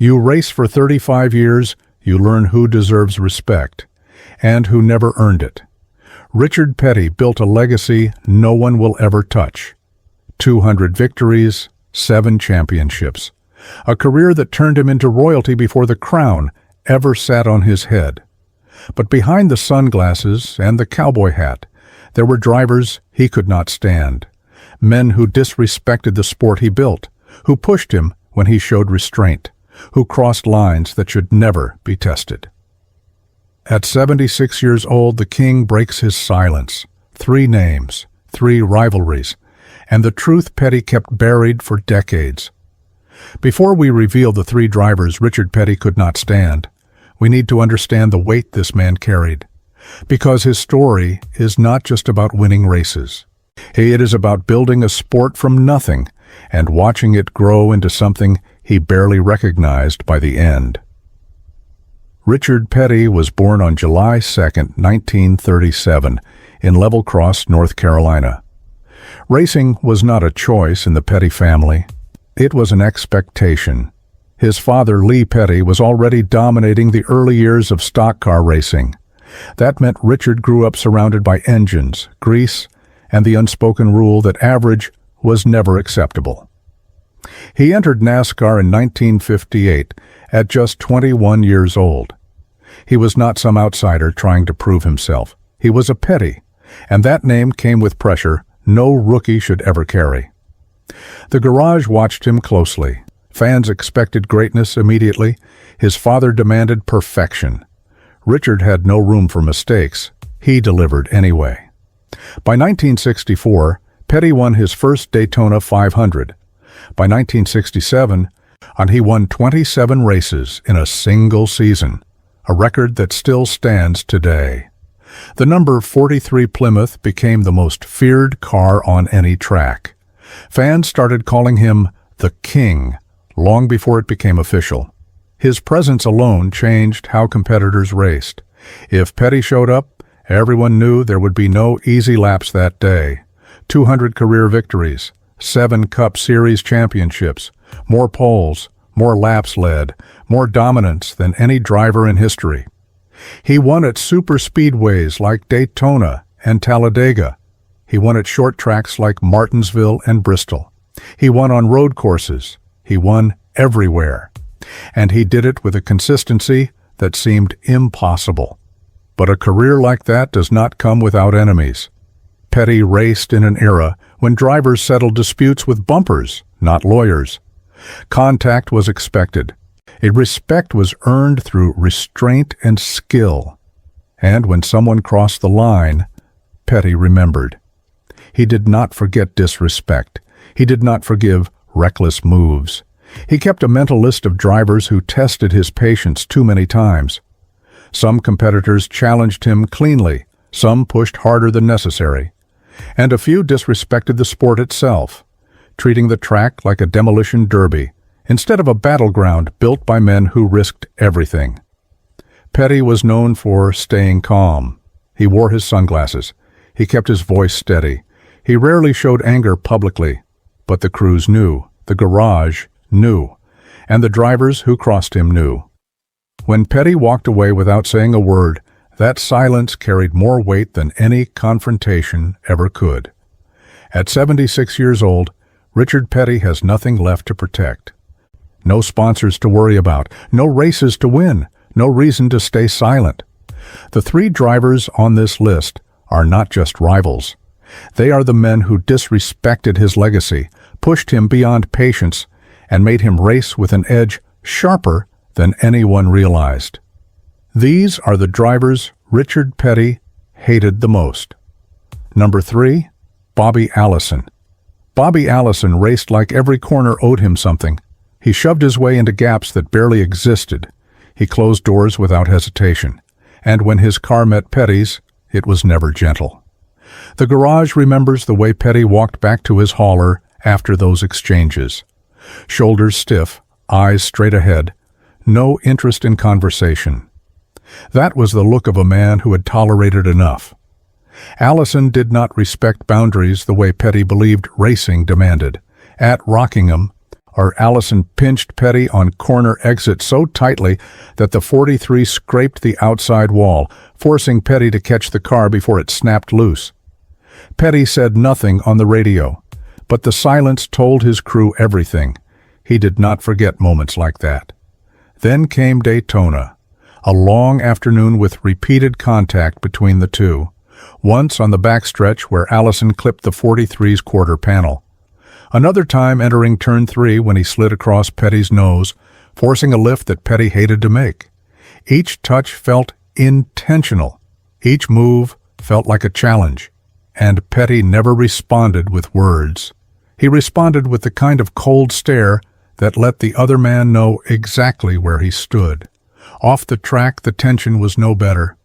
You race for 35 years, you learn who deserves respect, and who never earned it. Richard Petty built a legacy no one will ever touch. 200 victories, 7 championships. A career that turned him into royalty before the crown ever sat on his head. But behind the sunglasses and the cowboy hat, there were drivers he could not stand. Men who disrespected the sport he built, who pushed him when he showed restraint, who crossed lines that should never be tested. At 76 years old, the king breaks his silence. 3 names, 3 rivalries, and the truth Petty kept buried for decades. Before we reveal the 3 drivers Richard Petty could not stand, we need to understand the weight this man carried. Because his story is not just about winning races. It is about building a sport from nothing and watching it grow into something he barely recognized by the end. Richard Petty was born on July 2, 1937, in Level Cross, North Carolina. Racing was not a choice in the Petty family. It was an expectation. His father, Lee Petty, was already dominating the early years of stock car racing. That meant Richard grew up surrounded by engines, grease, and the unspoken rule that average was never acceptable. He entered NASCAR in 1958 at just 21 years old. He was not some outsider trying to prove himself. He was a Petty, and that name came with pressure no rookie should ever carry. The garage watched him closely. Fans expected greatness immediately. His father demanded perfection. Richard had no room for mistakes. He delivered anyway. By 1964, Petty won his first Daytona 500. By 1967, he won 27 races in a single season, a record that still stands today. The number 43 Plymouth became the most feared car on any track. Fans started calling him the King long before it became official. His presence alone changed how competitors raced. If Petty showed up, everyone knew there would be no easy laps that day. 200 career victories, 7 Cup Series championships, more poles, more laps led, more dominance than any driver in history. He won at super speedways like Daytona and Talladega. He won at short tracks like Martinsville and Bristol. He won on road courses. He won everywhere. And he did it with a consistency that seemed impossible. But a career like that does not come without enemies. Petty raced in an era when drivers settled disputes with bumpers, not lawyers. Contact was expected. A respect was earned through restraint and skill. And when someone crossed the line, Petty remembered. He did not forget disrespect. He did not forgive reckless moves. He kept a mental list of drivers who tested his patience too many times. Some competitors challenged him cleanly, some pushed harder than necessary, and a few disrespected the sport itself, treating the track like a demolition derby instead of a battleground built by men who risked everything. Petty was known for staying calm. He wore his sunglasses. He kept his voice steady. He rarely showed anger publicly, but the crews knew, the garage knew, and the drivers who crossed him knew. When Petty walked away without saying a word, that silence carried more weight than any confrontation ever could. At 76 years old, Richard Petty has nothing left to protect. No sponsors to worry about, no races to win, no reason to stay silent. The 3 drivers on this list are not just rivals. They are the men who disrespected his legacy, pushed him beyond patience, and made him race with an edge sharper than anyone realized. These are the drivers Richard Petty hated the most. Number 3, Bobby Allison. Bobby Allison raced like every corner owed him something. He shoved his way into gaps that barely existed. He closed doors without hesitation. And when his car met Petty's, it was never gentle. The garage remembers the way Petty walked back to his hauler after those exchanges. Shoulders stiff, eyes straight ahead, no interest in conversation. That was the look of a man who had tolerated enough. Allison did not respect boundaries the way Petty believed racing demanded. At Rockingham, or Allison pinched Petty on corner exit so tightly that the 43 scraped the outside wall, forcing Petty to catch the car before it snapped loose. Petty said nothing on the radio, but the silence told his crew everything. He did not forget moments like that. Then came Daytona, a long afternoon with repeated contact between the two, once on the backstretch where Allison clipped the 43's quarter panel. Another time entering Turn 3 when he slid across Petty's nose, forcing a lift that Petty hated to make. Each touch felt intentional. Each move felt like a challenge. And Petty never responded with words. He responded with the kind of cold stare that let the other man know exactly where he stood. Off the track, the tension was no better.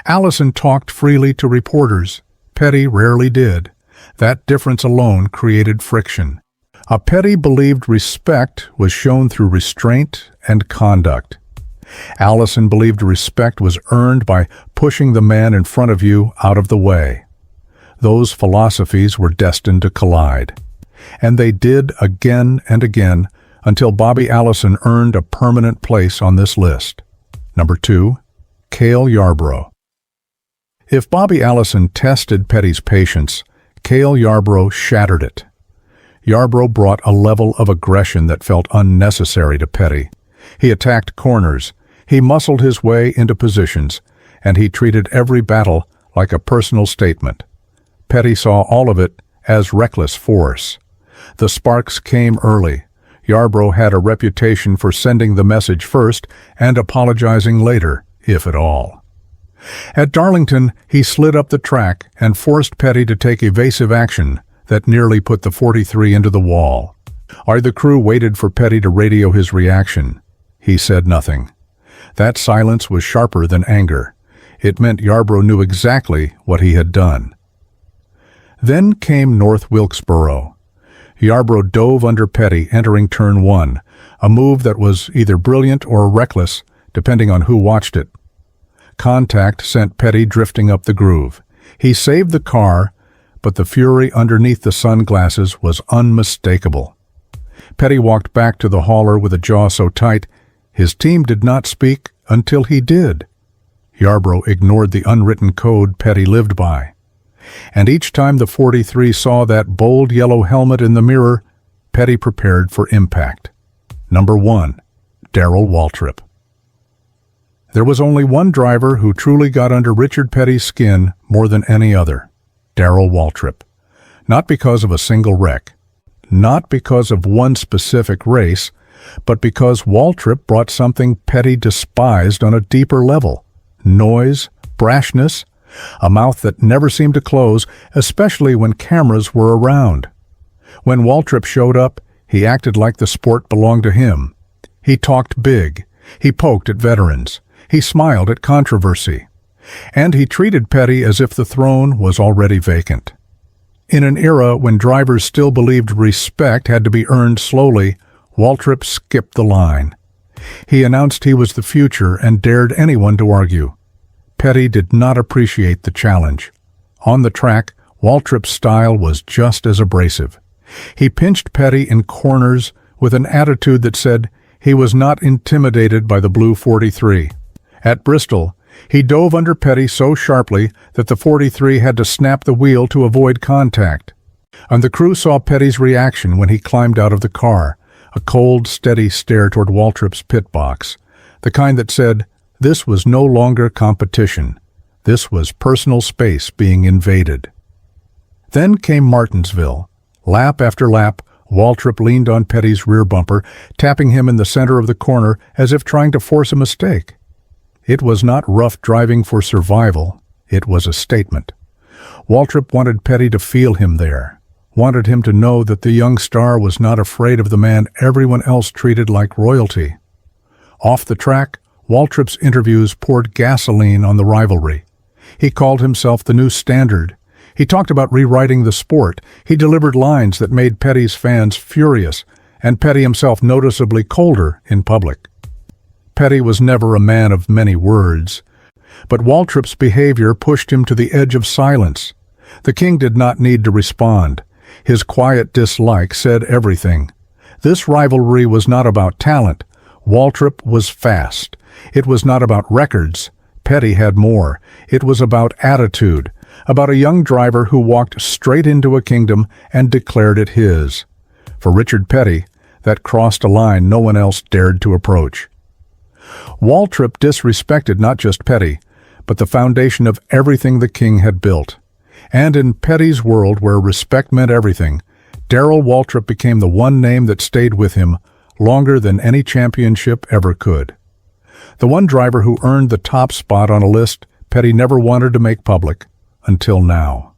Allison talked freely to reporters. Petty rarely did. That difference alone created friction. A Petty believed respect was shown through restraint and conduct. Allison believed respect was earned by pushing the man in front of you out of the way. Those philosophies were destined to collide. And they did again and again until Bobby Allison earned a permanent place on this list. Number 2, Cale Yarborough. If Bobby Allison tested Petty's patience, Cale Yarborough shattered it. Yarborough brought a level of aggression that felt unnecessary to Petty. He attacked corners, he muscled his way into positions, and he treated every battle like a personal statement. Petty saw all of it as reckless force. The sparks came early. Yarborough had a reputation for sending the message first and apologizing later, if at all. At Darlington, he slid up the track and forced Petty to take evasive action that nearly put the 43 into the wall. The crew waited for Petty to radio his reaction. He said nothing. That silence was sharper than anger. It meant Yarborough knew exactly what he had done. Then came North Wilkesboro. Yarborough dove under Petty entering Turn 1, a move that was either brilliant or reckless, depending on who watched it. Contact sent Petty drifting up the groove. He saved the car, but the fury underneath the sunglasses was unmistakable. Petty walked back to the hauler with a jaw so tight, his team did not speak until he did. Yarborough ignored the unwritten code Petty lived by. And each time the 43 saw that bold yellow helmet in the mirror, Petty prepared for impact. Number 1, Darrell Waltrip. There was only one driver who truly got under Richard Petty's skin more than any other, Darrell Waltrip. Not because of a single wreck, not because of one specific race, but because Waltrip brought something Petty despised on a deeper level: noise, brashness, a mouth that never seemed to close, especially when cameras were around. When Waltrip showed up, he acted like the sport belonged to him. He talked big. He poked at veterans. He smiled at controversy. And he treated Petty as if the throne was already vacant. In an era when drivers still believed respect had to be earned slowly, Waltrip skipped the line. He announced he was the future and dared anyone to argue. Petty did not appreciate the challenge. On the track, Waltrip's style was just as abrasive. He pinched Petty in corners with an attitude that said he was not intimidated by the blue 43. At Bristol, he dove under Petty so sharply that the 43 had to snap the wheel to avoid contact. And the crew saw Petty's reaction when he climbed out of the car, a cold, steady stare toward Waltrip's pit box, the kind that said, this was no longer competition. This was personal space being invaded. Then came Martinsville. Lap after lap, Waltrip leaned on Petty's rear bumper, tapping him in the center of the corner as if trying to force a mistake. It was not rough driving for survival. It was a statement. Waltrip wanted Petty to feel him there, wanted him to know that the young star was not afraid of the man everyone else treated like royalty. Off the track, Waltrip's interviews poured gasoline on the rivalry. He called himself the new standard. He talked about rewriting the sport. He delivered lines that made Petty's fans furious, and Petty himself noticeably colder in public. Petty was never a man of many words, but Waltrip's behavior pushed him to the edge of silence. The king did not need to respond. His quiet dislike said everything. This rivalry was not about talent. Waltrip was fast. It was not about records. Petty had more. It was about attitude, about a young driver who walked straight into a kingdom and declared it his. For Richard Petty, that crossed a line no one else dared to approach. Waltrip disrespected not just Petty, but the foundation of everything the king had built. And in Petty's world, where respect meant everything, Darrell Waltrip became the one name that stayed with him longer than any championship ever could. The one driver who earned the top spot on a list Petty never wanted to make public, until now.